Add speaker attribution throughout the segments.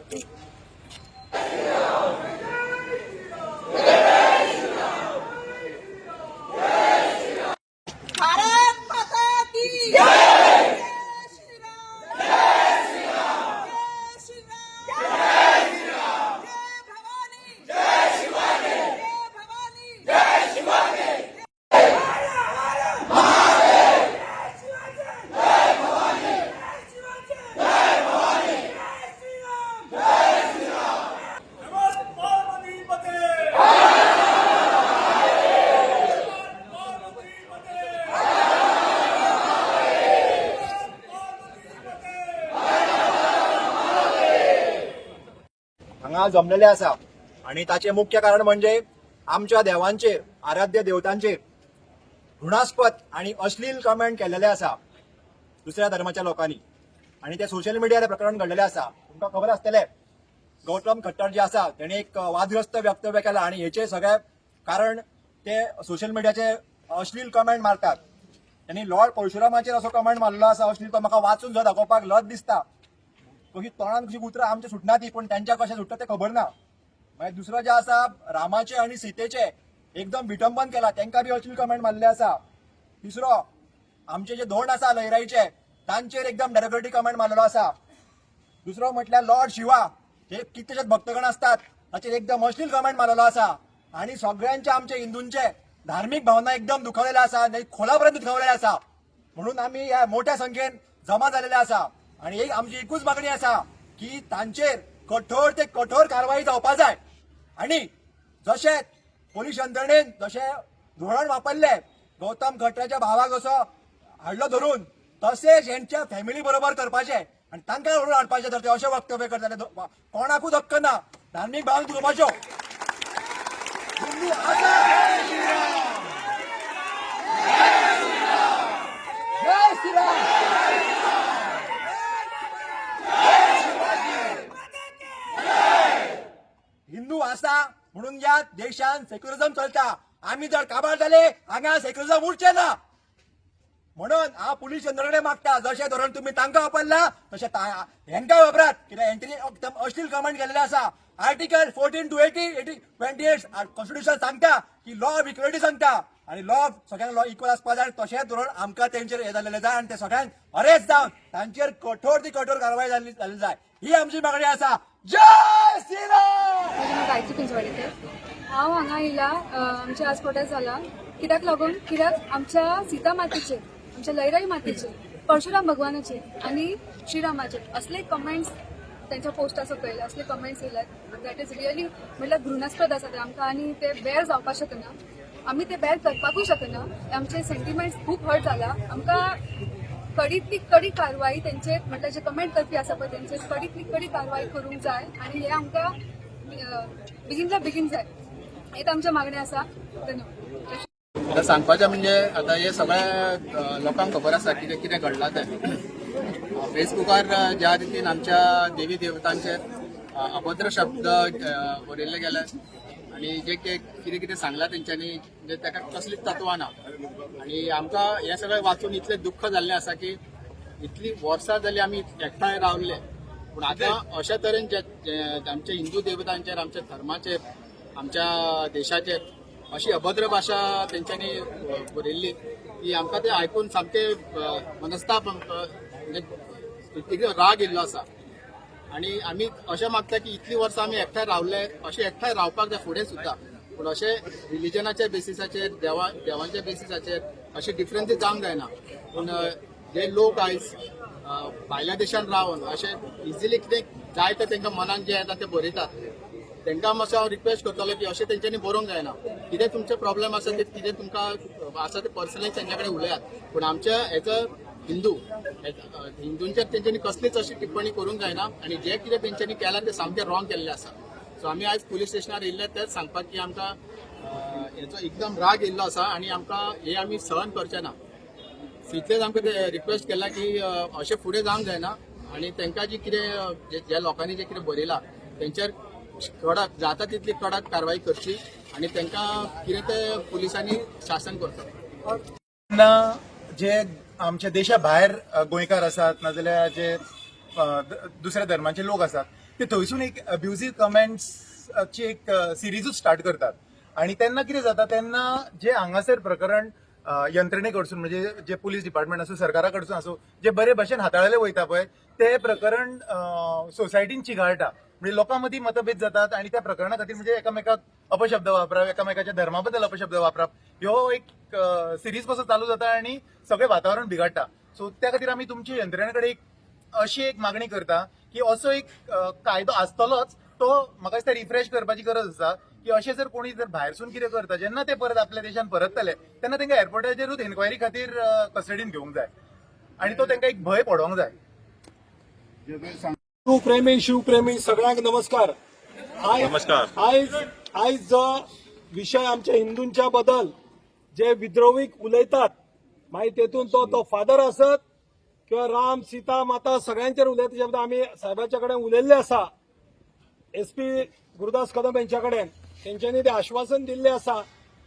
Speaker 1: भारत माता की जय! जय श्री राम! जय श्री राम! जय श्री राम! जय श्री राम! जय भवानी! जय शिवाजी! जय भवानी! जय शिवाजी! जय महादेव! जय शिवाजी! जय भवानी! जय शिवाजी! जय भवानी! जय श्री राम! जय श्री राम!
Speaker 2: नमः पार्वती पते
Speaker 3: हांगा जमलेले आसा आणि ताचे मुख्य कारण म्हणजे आमच्या देवांचेर आराध्य देवतांचेर घृणास्पद आणि अश्लील कमेंट केलेले आसा दुसऱ्या धर्माच्या लोकांनी आणि ते सोशल मिडियार प्रकरण घडलेले आसा. तुमकां खबर आसतलें गौतम खट्टर जे आसा तेणे एक वादग्रस्त वक्तव्य केला आणि हेचे सगळे कारण ते सोशल मिडियाचे अश्लील कमेंट मारतात. त्यांनी लॉर्ड परशुरामाचेर असो कमेंट मारलो आसा अश्लील तो म्हाका वाचून जो दाखोवपाक लज दिसता. कशी तोंडान कशी उतरां आमचे सुटना ती पण त्यांच्या कशें सुट्टा ते खबर ना. मागीर दुसरो जे आसा रामाचे आणि सीतेचे एकदम विटंबन केला तांकां बी अश्लील कमेंट मारले आसा. तिसरो आमचे जे धोंड आसा लयराईचे तांचेर एकदम डेरोगेटरी कमेंट मारलेलो आसा. दुसरो म्हटल्यार लॉर्ड शिवा जे कितलेशेच भक्तगण असतात ताचेर एकदम अश्लील कमेंट मारलेलो आसा. आणि सगळ्यांचे आमचे हिंदूंचे धार्मिक भावना एकदम दुखवलेल्या आसा खोलापर्यंत दुखवलेल्या आसा. म्हणून आम्ही ह्या मोठ्या संख्येन जमा झालेले आसा आणि एक आमची एकूच मागणी आसा की तांचेर कठोर ते कठोर कारवाई जावपाक जाय. आणि जशे पोलीस यंत्रणेन जशे धोरण वापरले गौतम खट्टराच्या भावाक असो हाडलो धरून तसेच यांच्या फॅमिली बरोबर करपाचे आणि तांकां धरून हाडपाचे तर ते अशें वक्तव्य करताले. कोणाकूच हक्क ना धार्मिक भावना दुखोवपाच्यो. हिंदू आसा जय श्रीराम हिंदू आसा म्हणून या देशात सेक्युलरिझम चलता. आम्ही जर काबार झाले हांगा सेक्युलरिझम उरचे ना. म्हणून हा पोलीस यंत्रणेकडे मागता जशें धोरण तुम्ही तांकां वापरला तशें हेंकाय वापरात कित्याक हेंच्यांनी एकदम अश्लील कमेंट केलेले आसा. आर्टिकल 14 to 28 कॉन्स्टिट्यूशन सांगता की लॉ ऑफ इक्वेलिटी सांगता आणि लॉ सगळ्यांना लॉ इक्वल आसपा जाय. तशेंच धोरण आमकां तेंचेर हे जाल्लेले जाय आणि ते सगळ्यांक अरेस्ट जावन तांचेर कठोर ती कठोर कारवाई जाल्ली जाय ही आमची मागणी आसा. जय श्रीराम.
Speaker 4: गायत्री पिंजवाडीकर हांव हांगा येयला. आमच्या आज प्रोटेस्ट जाला कित्याक लागून कित्याक आमच्या सीता मातेचे आमच्या लयराई मातेचे परशुराम भगवानाचे आणि श्रीरामाचे असले कमेंट्स त्यांच्या पोस्टाचो पळयले असले कमेंट्स येयल्यात दॅट इज रियली म्हटल्यार घृणास्पद आसा ते आमकां आणि ते बेर जावपाक शकना. आमी ते बेर करपाकूय शकना. आमचे सेंटिमेंट्स खूब हर्ट जाला. आमकां कडीतली कडी कारवाई तेंचेर म्हटल्यार जे कमेंट करपी आसा पळय तेंचेर कडीतली कडी कारवाई करूंक जाय आणि हे आमकां बेगिनच्या बेगीन जाय. हेच आमच्या मागण्या आसा. धन्यवाद.
Speaker 5: आता सांगपाचें म्हणजे आता हे सगळ्या लोकांक खबर आसा कितें कितें घडलां तें. फेसबुकार ज्या रितीन आमच्या देवी देवतांचेर अभद्र शब्द बरयल्ले गेले आणि जे कितें कितें सांगलां तेंच्यांनी म्हणजे ताका कसलीच तत्वां ना. आणि आमकां हें सगळें वाचून इतलें दुख्ख जाल्लें आसा की इतलीं वर्सां जालीं आमी एकठांय रावले पूण आतां अशा तरेन जे आमच्या हिंदू देवतांचेर आमच्या धर्माचेर आमच्या देशाचेर अशी अभद्र भाशा तेंच्यांनी बरयल्ली की आमकां ते आयकून सामकें मनस्ताप म्हणजे राग येयल्लो आसा. आणि आमी अशें मागता की इतलीं वर्सां आमी एकठांय रावले अशें एकठांय रावपाक जाय फुडें सुद्दां पूण अशें रिलिजनाच्या बेसिसाचेर देवांच्या बेसिसाचेर अशे डिफरन्सीस जावंक जायना. पूण जे लोक आयज भायल्या देशांत रावन अशें इजिली कितें जाय तें तेंकां मनान जें येता तें बरयतात तेंकां मातसो हांव रिक्वेस्ट करतलो की अशें तेंच्यांनी बरोवंक जायना. कितें तुमचे प्रॉब्लेम आसा ते कितें तुमकां आसा ते पर्सनली तेंच्या कडेन उलयात पूण आमच्या एज अ हिंदूंचेर तेंच्यांनी कसलीच अशी टिप्पणी करूंक जायना. आणि जे कितें तेंच्यांनी केलां तें सामकें रॉंग केल्लें आसा. सो आमी आयज पुलीस स्टेशनार येयल्ले तेच सांगपाक की आमकां हेचो एकदम राग येयल्लो आसा आणि आमकां हे आमी सहन करचे ना. इतलेंच आमकां ते रिक्वेस्ट केला की अशें फुडें जावंक जायना आणि तांकां जी कितें ज्या लोकांनी जे कितें बरयलां तेंचेर कडक जाता तितली कडक कारवाई करची आणि तांकां कितें ते पुलिसांनी शासन करता.
Speaker 6: जे आमच्या देशा भायर गोंयकार आसात नाजाल्यार जे दुसऱ्या धर्माचे लोक आसात ते थंयसून एक अब्युझीव कमेंट्सची एक सिरीजूच स्टार्ट करतात आणि तेन्ना कितें जाता तेन्ना जे हांगासर प्रकरण यंत्रणे कडसून म्हणजे जे पुलीस डिपार्टमेंट आसूं सरकारा कडसून आसूं जे बरे भशेन हाताळले वयता पळय ते प्रकरण सोसायटीन चिगाळटा म्हणजे लोकां मदीं मतभेद जातात आणि त्या प्रकरणा खातीर म्हणजे एकामेकाक अपशब्द वापरप एकामेकाच्या धर्मा बद्दल अपशब्द वापरप ह्यो एक सिरीज कसो चालू जाता आणि सगळें वातावरण बिगडटा सो त्या खातीर आमी तुमचे यंत्रणे कडेन एक अशी एक मागणी करता की असो एक कायदो आसतलोच तो म्हाका दिसता रिफ्रेश करपाची गरज आसा की अशें जर कोणी जर भायरसून कितें करता जेन्ना ते परत आपल्या देशान परततले तेन्ना तांकां एअरपोर्टाचेरूच एन्क्वायरी खातीर कस्टडीन घेवंक जाय आणि तो तांकां एक भंय पडोवंक जाय.
Speaker 2: शिवप्रेमी शिवप्रेमी सगळ्यांक नमस्कार. आयज जो विषय आमच्या हिंदूंच्या बद्दल जे विद्रोहीक उलयतात मागीर तेतून तो फादर आसत किंवा राम सीता माता सगळ्यांचेर उलयता तेच्या बद्दल आमी साहेबाच्या कडेन उलयल्ले आसा. SP गुरुदास कदम यांच्या कडेन तेंच्यांनी ते आश्वासन दिल्ले आसा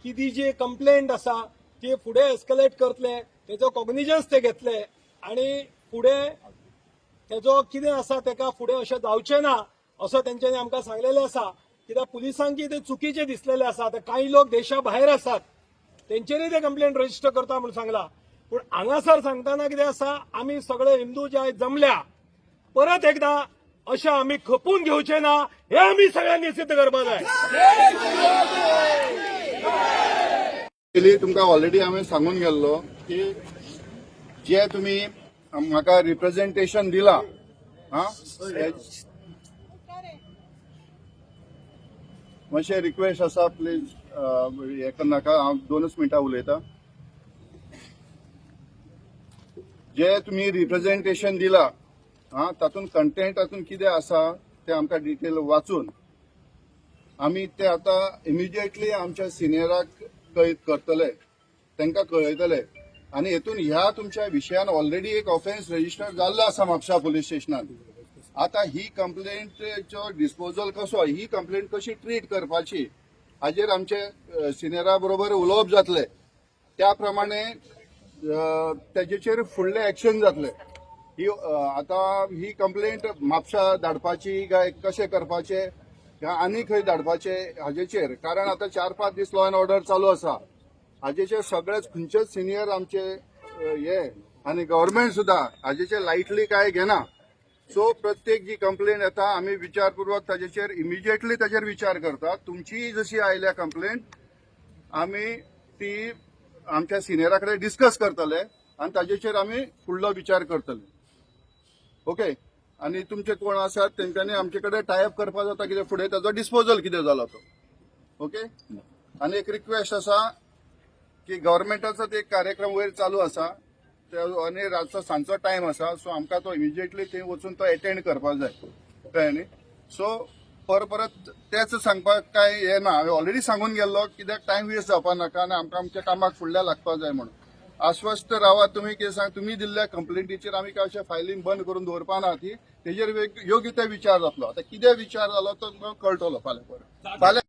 Speaker 2: की ती जी कंप्लेंट आसा ती फुडें एस्केलेट करतले तेजो कॉग्निजन्स ते घेतले आणि फुडें तेजो कितें आसा तेका फुडें अशें जावचें ना असो तेंच्यांनी आमकां सांगलेलें आसा. कित्याक पुलिसांक ते चुकीचें दिसलेलें आसा ते काही लोक देशा भायर आसात तेंचेरूय ते कंप्लेंट रजिस्टर करता म्हणून सांगला. पूण हांगासर सांगतना कितें आसा आमी सगळे हिंदू जे आयज जमल्या परत एकदा अशें आमी खपून घेवचे ना हे आमी सगळ्यांनी सिद्ध करपा जाय.
Speaker 7: तुमकां ऑलरेडी हांवें सांगून गेल्लो की जे तुमी म्हाका रिप्रेझेंटेशन दिलां मातशें रिक्वेस्ट आसा प्लीज हें करनाका हांव 2च मिनटां उलयतां. जे तुमी रिप्रेझेंटेशन दिलां तातूंत कंटेंट तातूंत कितें आसा तें आमकां डिटेल वाचून आमी ते आतां इमिजिएटली आमच्या सिनियराक करतले तांकां कळयतले आनी हेतून ह्या तुमच्या विशयान ऑलरेडी एक ऑफेन्स रजिस्टर जाल्लो आसा म्हापसा पुलीस स्टेशनान. आतां ही कंप्लेंटचो डिस्पोजल कसो ही कंप्लेंट कशी ट्रीट करपाची हाजेर आमचे सिनियरा बरोबर उलोवप जातले त्या प्रमाणे तेजेचेर फुडले एक्शन जातले. ही आतां ही कंप्लेंट म्हापसा धाडपाची काय कशें करपाचे आनी खंय धाडपाचे हाजेचेर कारण आतां 4-5 दीस लॉ अँड ऑर्डर चालू आसा हाजेचेर सगळेच खंयचेच सिनियर आमचे हे आनी गव्हर्नमेंट सुद्दां हाजेचेर लायटली काय घेना. सो प्रत्येक जी कंप्लेंट येता आमी विचारपूर्वक ताजेचेर इमिजिएटली ताजेर विचार करता. तुमची जशी आयल्या कंप्लेंट आमी ती आमच्या सिनियरा कडेन डिस्कस करतले आनी ताजेचेर आमी फुडलो विचार करतले. ओके आनी तुमचे कोण आसात तेंच्यांनी आमचे कडेन टायअप करपाक जाता कितें फुडें ताजो डिस्पोजल कितें जालो तो. ओके आनी एक रिक्वेस्ट आसा की गव्हर्नमेंटाचो एक कार्यक्रम वयर चालू आसा आनी रातचो सांजचो टायम आसा सो आमकां तो इमिजिएटली थंय वचून तो एटेंड करपाक जाय कळ्ळें न्ही. सो परत तेच सांगपाक काय हे ना हांवें ऑलरेडी सांगून गेल्लो कित्याक टायम वेस्ट जावपा नाका आनी आमकां आमच्या कामाक फुडल्या लागपाक जाय म्हणून. आश्वस्त रावात तुमी कितें सांग तुमी दिल्ल्या कंप्लेंटीचेर आमी काय अशें फायलींग बंद करून दवरपा ना ती तेजेर योग्य ते विचार जातलो. आतां कितें विचार जालो तो कळटलो फाल्यां.